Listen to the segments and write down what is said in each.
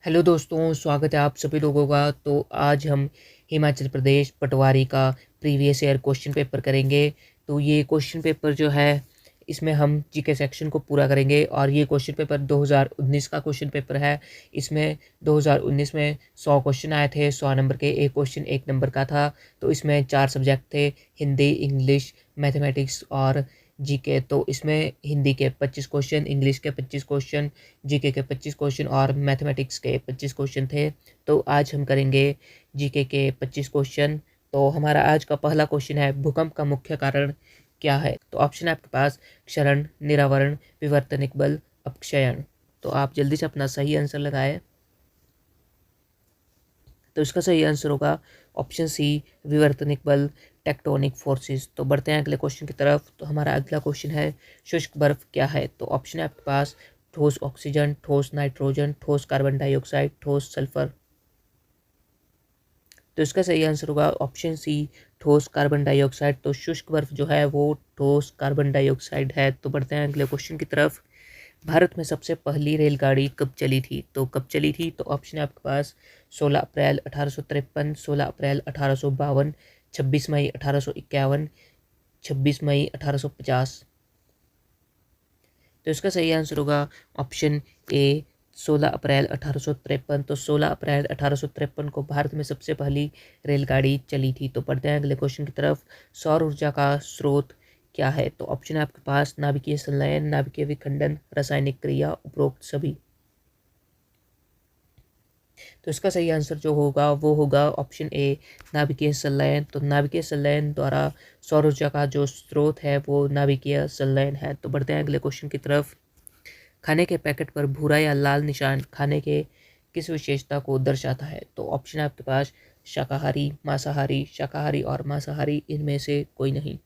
Hello दोस्तों, स्वागत है आप सभी लोगों का। तो आज हम हिमाचल प्रदेश पटवारी का प्रीवियस ईयर क्वेश्चन पेपर करेंगे। तो ये क्वेश्चन पेपर जो है इसमें हम जीके सेक्शन को पूरा करेंगे और ये क्वेश्चन पेपर 2019 का क्वेश्चन पेपर है। इसमें 2019 में 100 क्वेश्चन आए थे, 100 नंबर के। एक क्वेश्चन 1 नंबर का था। तो इसमें 4 सब्जेक्ट थे, हिंदी, इंग्लिश, मैथमेटिक्स और जीके। तो इसमें हिंदी के 25 क्वेश्चन, इंग्लिश के 25 क्वेश्चन, जीके के 25 क्वेश्चन और मैथमेटिक्स के 25 क्वेश्चन थे। तो आज हम करेंगे जीके के 25 क्वेश्चन। तो हमारा आज का पहला क्वेश्चन है, भूकंप का मुख्य कारण क्या है? तो ऑप्शन है आपके पास क्षरण, निरावरण, विवर्तनिक बल, अपक्षयण। तो आप जल्दी से अपना सही आंसर लगाएं। तो इसका सही आंसर होगा ऑप्शन सी, विवर्तनिक बल, टेक्टोनिक फोर्सेस। तो बढ़ते हैं अगले क्वेश्चन की तरफ। तो हमारा अगला क्वेश्चन है, शुष्क बर्फ क्या है? तो ऑप्शन है आपके पास ठोस ऑक्सीजन, ठोस नाइट्रोजन, ठोस कार्बन डाइऑक्साइड, ठोस सल्फर। तो इसका सही आंसर होगा ऑप्शन सी, ठोस कार्बन डाइऑक्साइड। तो शुष्क बर्फ जो है वो ठोस कार्बन डाइऑक्साइड है। तो बढ़ते हैं अगले क्वेश्चन की तरफ। भारत में सबसे पहली रेलगाड़ी कब चली थी? तो कब चली थी? तो ऑप्शन है आपके पास 16 अप्रैल 1853, 16 अप्रैल 1852, 26 मई 1851, 26 मई 1850। तो इसका सही आंसर होगा ऑप्शन ए, 16 अप्रैल 1853। तो 16 अप्रैल 1853 को भारत में सबसे पहली रेलगाड़ी चली थी। तो बढ़ते हैं अगले क्वेश्चन की तरफ। सौर ऊर्जा का स्रोत क्या है? तो ऑप्शन है आपके पास नाभिकीय संलयन, नाभिकीय विखंडन, रासायनिक क्रिया, उपरोक्त सभी। तो इसका सही आंसर जो होगा वो होगा ऑप्शन ए, नाभिकीय संलयन। तो नाभिकीय संलयन द्वारा सौर ऊर्जा का जो स्रोत है वो नाभिकीय संलयन है। तो बढ़ते हैं अगले क्वेश्चन की तरफ। खाने के पैकेट पर भूरा या लाल निशान खाने के किस विशेषता को दर्शाता है? तो ऑप्शन है आपके पास शाकाहारी, मांसाहारी, शाकाहारी और मांसाहारी, इनमें से कोई नहीं।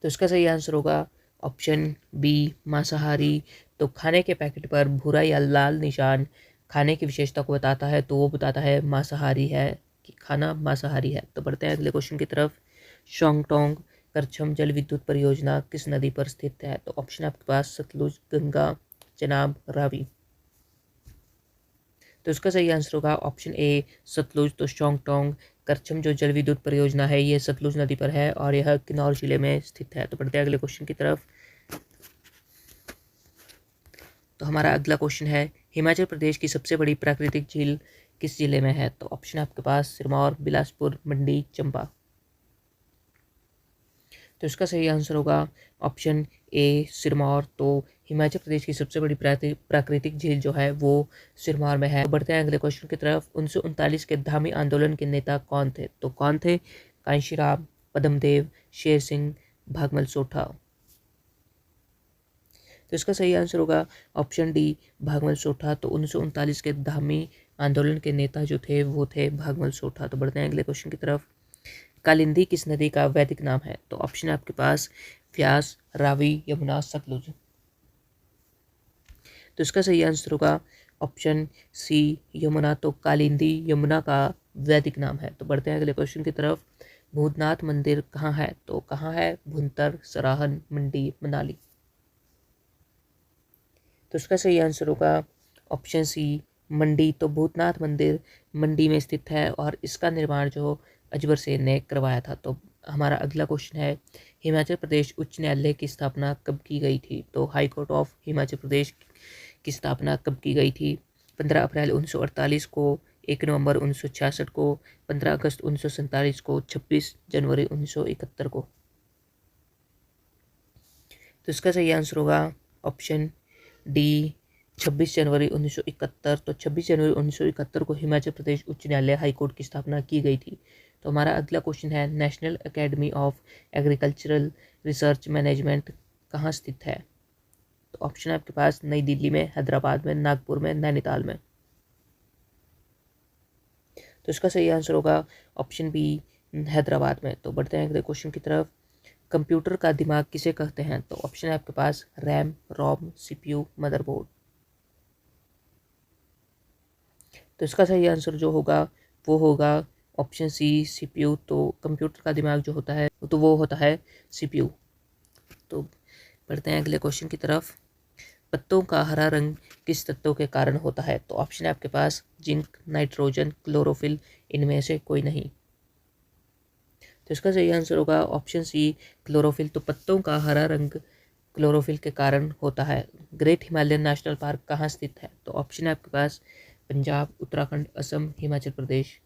तो इसका सही आंसर होगा ऑप्शन बी, मांसाहारी। तो खाने के पैकेट पर भूरा या लाल निशान खाने की विशेषता को बताता है, तो वो बताता है मांसाहारी है, कि खाना मांसाहारी है। तो बढ़ते हैं अगले क्वेश्चन की तरफ। शोंगटोंग करछम जल विद्युत परियोजना किस नदी पर स्थित है? तो ऑप्शन है आपके पास सतलुज, गंगा, चेनाब, रावी। तो इसका सही आंसर होगा ऑप्शन ए, सतलुज। तो शोंगटोंग करछम जो जल विद्युत परियोजना है ये सतलुज नदी पर है और यह किन्नौर जिले में स्थित है। तो बढ़ते हैं अगले क्वेश्चन की तरफ। तो हमारा अगला क्वेश्चन है, हिमाचल प्रदेश की सबसे बड़ी प्राकृतिक झील किस जिले में है? तो ऑप्शन है आपके पास सिरमौर, बिलासपुर, मंडी, चंबा। तो इसका सही आंसर होगा ऑप्शन ए, सिरमौर। तो हिमाचल प्रदेश की सबसे बड़ी प्राकृतिक झील जो है वो सिरमौर में है। तो बढ़ते हैं अगले क्वेश्चन की तरफ। 1939 के धामी आंदोलन के नेता कौन थे? तो कौन थे? कांशीराम, पद्मदेव, शेर सिंह, भागमल सोठा। तो इसका सही आंसर होगा ऑप्शन डी, भागमल सोठा। तो 1939 के धामी आंदोलन के नेता जो थे वो थे भागमल सोठा। तो बढ़ते हैं अगले क्वेश्चन की तरफ। कालिंदी किस नदी का वैदिक नाम है? तो ऑप्शन है आपके पास व्यास, रावी, यमुना, सतलुज। तो इसका सही आंसर होगा ऑप्शन सी, यमुना। तो कालिंदी यमुना का वैदिक नाम है। तो बढ़ते हैं अगले क्वेश्चन की तरफ। भूतनाथ मंदिर कहाँ है? तो कहाँ है? भुंतर, सराहन, मंडी, मनाली। तो इसका सही आंसर होगा ऑप्शन सी, मंडी। तो भूतनाथ मंदिर मंडी में स्थित है और इसका निर्माण जो अजबर सेन ने करवाया था। तो हमारा अगला क्वेश्चन है, हिमाचल प्रदेश उच्च न्यायालय की स्थापना कब की गई थी? तो high court of Himachal Pradesh की स्थापना कब की गई थी? 15 अप्रैल 1948 को, 1 नवंबर 1966 को, 15 अगस्त 1947 को, 26 जनवरी 1971 को। तो इसका सही आंसर होगा ऑप्शन डी, 26 जनवरी 1971। तो 26 जनवरी 1971 को हिमाचल प्रदेश उच्च न्यायालय हाई कोर्ट की स्थापना की गई थी। तो हमारा अगला क्वेश्चन है, national academy of agricultural research management कहाँ स्थित है? तो ऑप्शन है आपके पास नई दिल्ली में, हैदराबाद में, नागपुर में, नैनीताल में। तो इसका सही आंसर होगा ऑप्शन बी, हैदराबाद में। तो बढ़ते हैं अगले क्वेश्चन की तरफ। कंप्यूटर का दिमाग किसे कहते हैं? तो ऑप्शन है आपके पास रैम, रोम, सीपीयू, मदरबोर्ड। तो इसका सही आंसर जो होगा वो होगा ऑप्शन सी, सीपीयू। तो कंप्यूटर का दिमाग जो होता है तो वो होता है सीपीयू। तो बढ़ते हैं अगले क्वेश्चन की तरफ। पत्तों का हरा रंग किस तत्व के कारण होता है? तो ऑप्शन है आपके पास जिंक, नाइट्रोजन, क्लोरोफिल, इनमें से कोई नहीं। तो इसका सही आंसर होगा ऑप्शन सी, क्लोरोफिल। तो पत्तों का हरा रंग क्लोरोफिल के कारण होता है। ग्रेट हिमालयन नेशनल पार्क कहाँ स्थित है? तो ऑप्शन है आपके पास पंजाब, उत्तराखंड, असम, हिमाचल प्रदेश।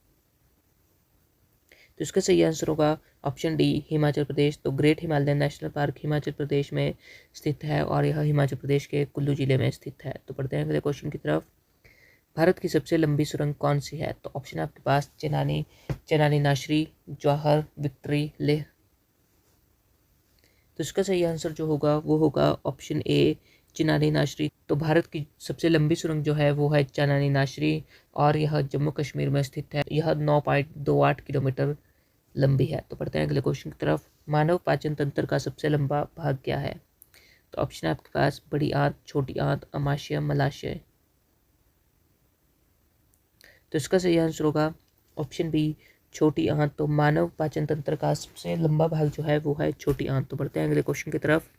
तो इसका सही आंसर होगा ऑप्शन डी, हिमाचल प्रदेश। तो great Himalayan national park Himachal Pradesh में स्थित है और यह हिमाचल प्रदेश के कुल्लू जिले में स्थित है। तो बढ़ते हैं अगले क्वेश्चन की तरफ। भारत की सबसे लंबी सुरंग कौन सी है? तो ऑप्शन है आपके पास चेनानी, चेनानी नाशरी, जवाहर, विक्ट्री, लेह। तो इसका सही आंसर जो होगा वो होगा ऑप्शन ए, चेनानी नाशरी। तो भारत की सबसे लंबी सुरंग जो है वो है चेनानी नाशरी और यह जम्मू कश्मीर में स्थित है। यह 9.28 किलोमीटर लंबी है। तो बढ़ते हैं अगले क्वेश्चन की तरफ। मानव पाचन तंत्र का सबसे लंबा भाग क्या है? तो ऑप्शन है आपके पास बड़ी आंत, छोटी आंत, अमाशय, मलाशय। तो इसका सही आंसर होगा ऑप्शन बी, छोटी आंत। तो मानव पाचन तंत्र का सबसे लंबा भाग जो है वो है छोटी आंत। तो बढ़ते हैं अगले क्वेश्चन की तरफ।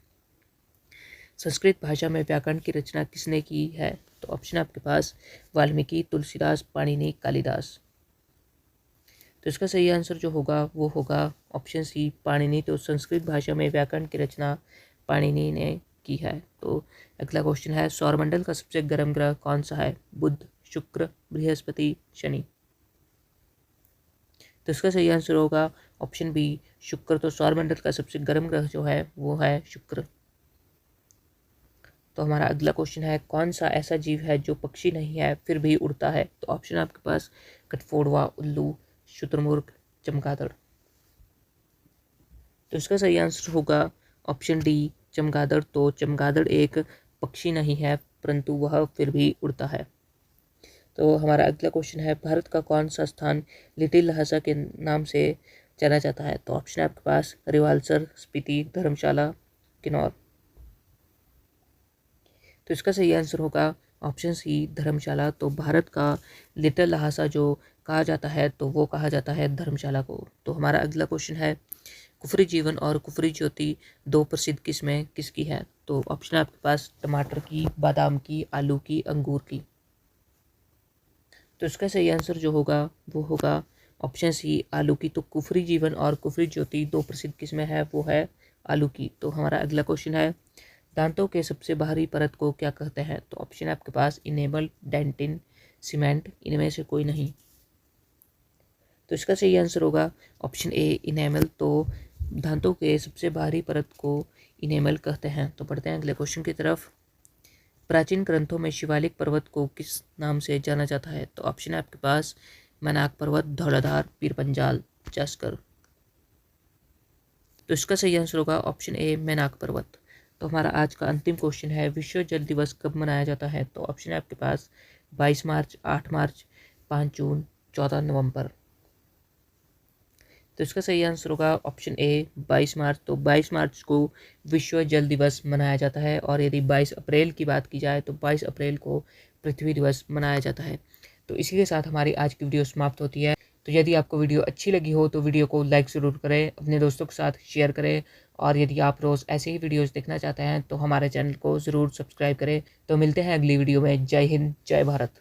संस्कृत भाषा में व्याकरण की रचना किसने की है? तो ऑप्शन है आपके पास वाल्मीकि, तुलसीदास, पाणिनि, कालिदास। तो इसका सही आंसर जो होगा वो होगा ऑप्शन सी, पाणिनि। तो संस्कृत भाषा में व्याकरण की रचना पाणिनि ने की है। तो अगला क्वेश्चन है, सौरमंडल का सबसे गर्म ग्रह कौन सा है? बुध, शुक्र, बृहस्पति, शनि। तो इसका सही आंसर होगा ऑप्शन बी, शुक्र। तो सौरमंडल का सबसे गर्म ग्रह जो है वो है शुक्र। तो हमारा अगला क्वेश्चन है, कौन सा ऐसा जीव है जो पक्षी नहीं है फिर भी उड़ता है? तो ऑप्शन है आपके पास कठफोड़वा, उल्लू, शुतुरमुर्ग, चमगादड़। तो इसका सही आंसर होगा ऑप्शन डी, चमगादड़। तो चमगादड़ एक पक्षी नहीं है परंतु वह फिर भी उड़ता है। तो हमारा अगला क्वेश्चन है, भारत का कौन सा स्थान लिटिल लहासा के नाम से जाना जाता है? तो ऑप्शन है आपके पास रिवाल्सर, स्पीति, धर्मशाला, किन्नौर। तो इसका सही आंसर होगा ऑप्शन सी, धर्मशाला। तो भारत का लिटिल लहासा जो कहा जाता है तो वो कहा जाता है धर्मशाला को। तो हमारा अगला क्वेश्चन है, कुफरी जीवन और कुफरी ज्योति दो प्रसिद्ध किस्में किसकी है? तो ऑप्शन है आपके पास टमाटर की, बादाम की, आलू की, अंगूर की। तो इसका सही आंसर जो होगा वो होगा ऑप्शन सी, आलू की। तो कुफरी जीवन और कुफरी ज्योति दो प्रसिद्ध किस्में हैं वो है आलू की। तो हमारा अगला क्वेश्चन है, दांतों के सबसे बाहरी परत को क्या कहते हैं? तो ऑप्शन है आपके पास इनेमल, डेंटिन, सीमेंट, इनमें से कोई नहीं। तो इसका सही आंसर होगा ऑप्शन ए, इनेमल। तो दांतों के सबसे बाहरी परत को इनेमल कहते हैं। तो बढ़ते हैं अगले क्वेश्चन की तरफ। प्राचीन ग्रंथों में शिवालिक पर्वत को किस नाम से जाना जाता है? तो ऑप्शन है आपके पास मैनाक पर्वत, धौलाधार, पीरपंजाल, जास्कर। तो इसका सही आंसर होगा ऑप्शन ए, मैनाक पर्वत। तो हमारा आज का अंतिम क्वेश्चन है, विश्व जल दिवस कब मनाया जाता है? तो ऑप्शन है आपके पास 22 मार्च, 8 मार्च, 5 जून, 14 नवंबर। तो इसका सही आंसर होगा ऑप्शन ए, 22 मार्च। तो 22 मार्च को विश्व जल दिवस मनाया जाता है और यदि 22 अप्रैल की बात की जाए तो 22 अप्रैल को पृथ्वी दिवस मनाया जाता है। तो इसी के साथ हमारी आज की वीडियो समाप्त होती है। तो यदि आपको वीडियो अच्छी लगी हो तो वीडियो को लाइक ज़रूर करें, अपने दोस्तों के साथ शेयर करें और यदि आप रोज़ ऐसे ही वीडियोज़ देखना चाहते हैं तो हमारे चैनल को ज़रूर सब्सक्राइब करें। तो मिलते हैं अगली वीडियो में। जय हिंद, जय भारत।